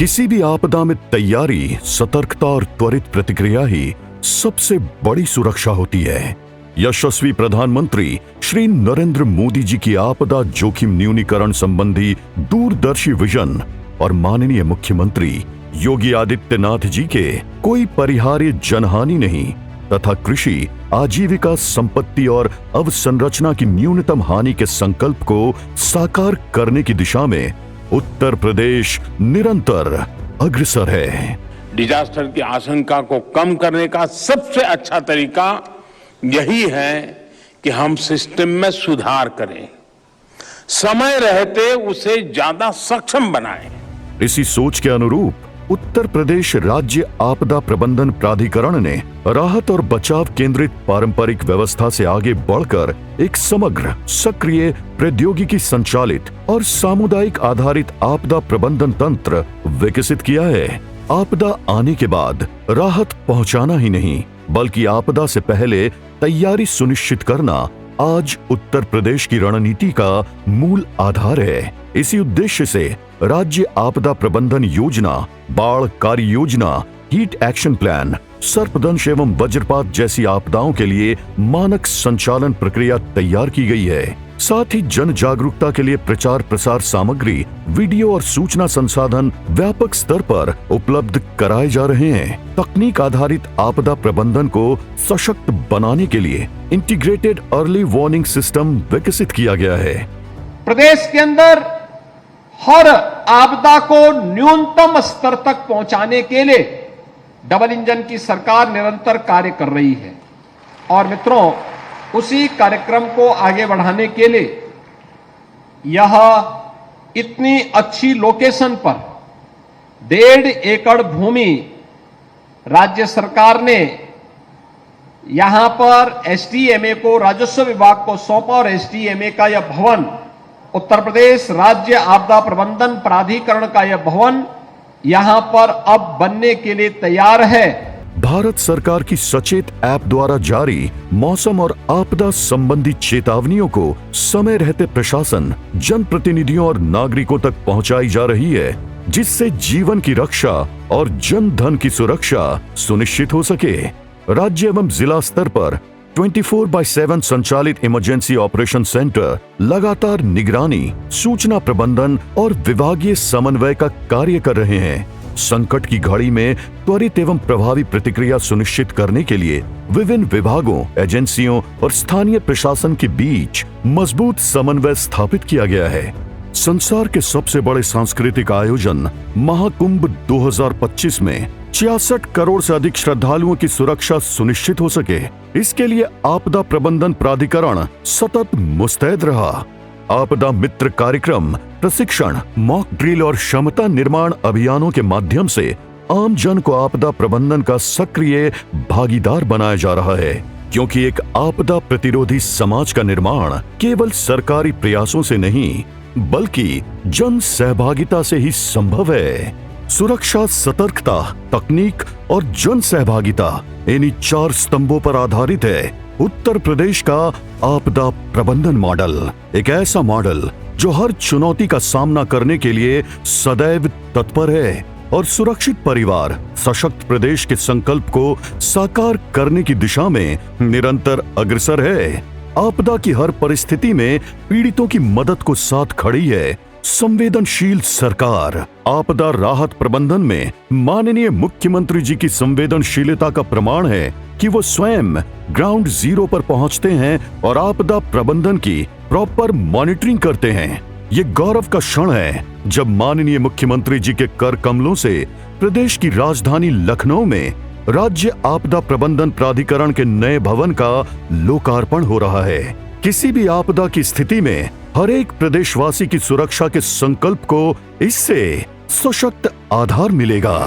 किसी भी आपदा में तैयारी, सतर्कता और त्वरित प्रतिक्रिया ही सबसे बड़ी सुरक्षा होती है। यशस्वी प्रधानमंत्री श्री नरेंद्र मोदी जी की आपदा जोखिम न्यूनीकरण संबंधी दूरदर्शी विजन और माननीय मुख्यमंत्री योगी आदित्यनाथ जी के कोई परिहार्य जनहानि नहीं तथा कृषि, आजीविका, संपत्ति और अवसंरचना की न्यूनतम हानि के संकल्प को साकार करने की दिशा में उत्तर प्रदेश निरंतर अग्रसर है। डिजास्टर की आशंका को कम करने का सबसे अच्छा तरीका यही है कि हम सिस्टम में सुधार करें, समय रहते उसे ज्यादा सक्षम बनाएं। इसी सोच के अनुरूप उत्तर प्रदेश राज्य आपदा प्रबंधन प्राधिकरण ने राहत और बचाव केंद्रित पारंपरिक व्यवस्था से आगे बढ़कर एक समग्र, सक्रिय, प्रौद्योगिकी संचालित और सामुदायिक आधारित आपदा प्रबंधन तंत्र विकसित किया है। आपदा आने के बाद राहत पहुंचाना ही नहीं, बल्कि आपदा से पहले तैयारी सुनिश्चित करना आज उत्तर प्रदेश की रणनीति का मूल आधार है। इसी उद्देश्य से राज्य आपदा प्रबंधन योजना, बाढ़ कार्य योजना, हीट एक्शन प्लान, सर्पदंश एवं वज्रपात जैसी आपदाओं के लिए मानक संचालन प्रक्रिया तैयार की गई है। साथ ही जन जागरूकता के लिए प्रचार प्रसार सामग्री, वीडियो और सूचना संसाधन व्यापक स्तर पर उपलब्ध कराए जा रहे हैं। तकनीक आधारित आपदा प्रबंधन को सशक्त बनाने के लिए इंटीग्रेटेड अर्ली वार्निंग सिस्टम विकसित किया गया है। प्रदेश के अंदर हर आपदा को न्यूनतम स्तर तक पहुंचाने के लिए डबल इंजन की सरकार निरंतर कार्य कर रही है। और मित्रों, उसी कार्यक्रम को आगे बढ़ाने के लिए यह इतनी अच्छी लोकेशन पर 1.5 एकड़ भूमि राज्य सरकार ने यहां पर एसडीएमए को, राजस्व विभाग को सौंपा और एसडीएमए का यह भवन, उत्तर प्रदेश राज्य आपदा प्रबंधन प्राधिकरण का यह भवन यहां पर अब बनने के लिए तैयार है। भारत सरकार की सचेत ऐप द्वारा जारी मौसम और आपदा संबंधी चेतावनियों को समय रहते प्रशासन, जनप्रतिनिधियों और नागरिकों तक पहुंचाई जा रही है, जिससे जीवन की रक्षा और जन धन की सुरक्षा सुनिश्चित हो सके। राज्य एवं जिला स्तर पर 24/7 संचालित इमरजेंसी ऑपरेशन सेंटर लगातार निगरानी, सूचना प्रबंधन और विभागीय समन्वय का कार्य कर रहे हैं। संकट की घड़ी में त्वरित एवं प्रभावी प्रतिक्रिया सुनिश्चित करने के लिए विभिन्न विभागों, एजेंसियों और स्थानीय प्रशासन के बीच मजबूत समन्वय स्थापित किया गया है। संसार के सबसे बड़े सांस्कृतिक आयोजन महाकुंभ 2025 में 66 करोड़ से अधिक श्रद्धालुओं की सुरक्षा सुनिश्चित हो सके, इसके लिए आपदा प्रबंधन प्राधिकरण सतत मुस्तैद रहा। आपदा मित्र कार्यक्रम, प्रशिक्षण, मॉक ड्रिल और क्षमता निर्माण अभियानों के माध्यम से आम जन को आपदा प्रबंधन का सक्रिय भागीदार बनाया जा रहा है, क्योंकि एक आपदा प्रतिरोधी समाज का निर्माण केवल सरकारी प्रयासों से नहीं, बल्कि जन सहभागिता से ही संभव है। सुरक्षा, सतर्कता, तकनीक और जन सहभागिता, इन्हीं 4 स्तंभों पर आधारित है उत्तर प्रदेश का आपदा प्रबंधन मॉडल। एक ऐसा मॉडल जो हर चुनौती का सामना करने के लिए सदैव तत्पर है और सुरक्षित परिवार, सशक्त प्रदेश के संकल्प को साकार करने की दिशा में निरंतर अग्रसर है। आपदा की हर परिस्थिति में पीड़ितों की मदद को साथ खड़ी है संवेदनशील सरकार। आपदा राहत प्रबंधन में माननीय मुख्यमंत्री जी की संवेदनशीलता का प्रमाण है कि वो स्वयं ग्राउंड जीरो पर पहुंचते हैं और आपदा प्रबंधन की प्रॉपर मॉनिटरिंग करते हैं। ये गौरव का क्षण है जब माननीय मुख्यमंत्री जी के कर कमलों से प्रदेश की राजधानी लखनऊ में राज्य आपदा प्रबंधन प्राधिकरण के नए भवन का लोकार्पण हो रहा है। किसी भी आपदा की स्थिति में हर एक प्रदेशवासी की सुरक्षा के संकल्प को इससे सशक्त आधार मिलेगा।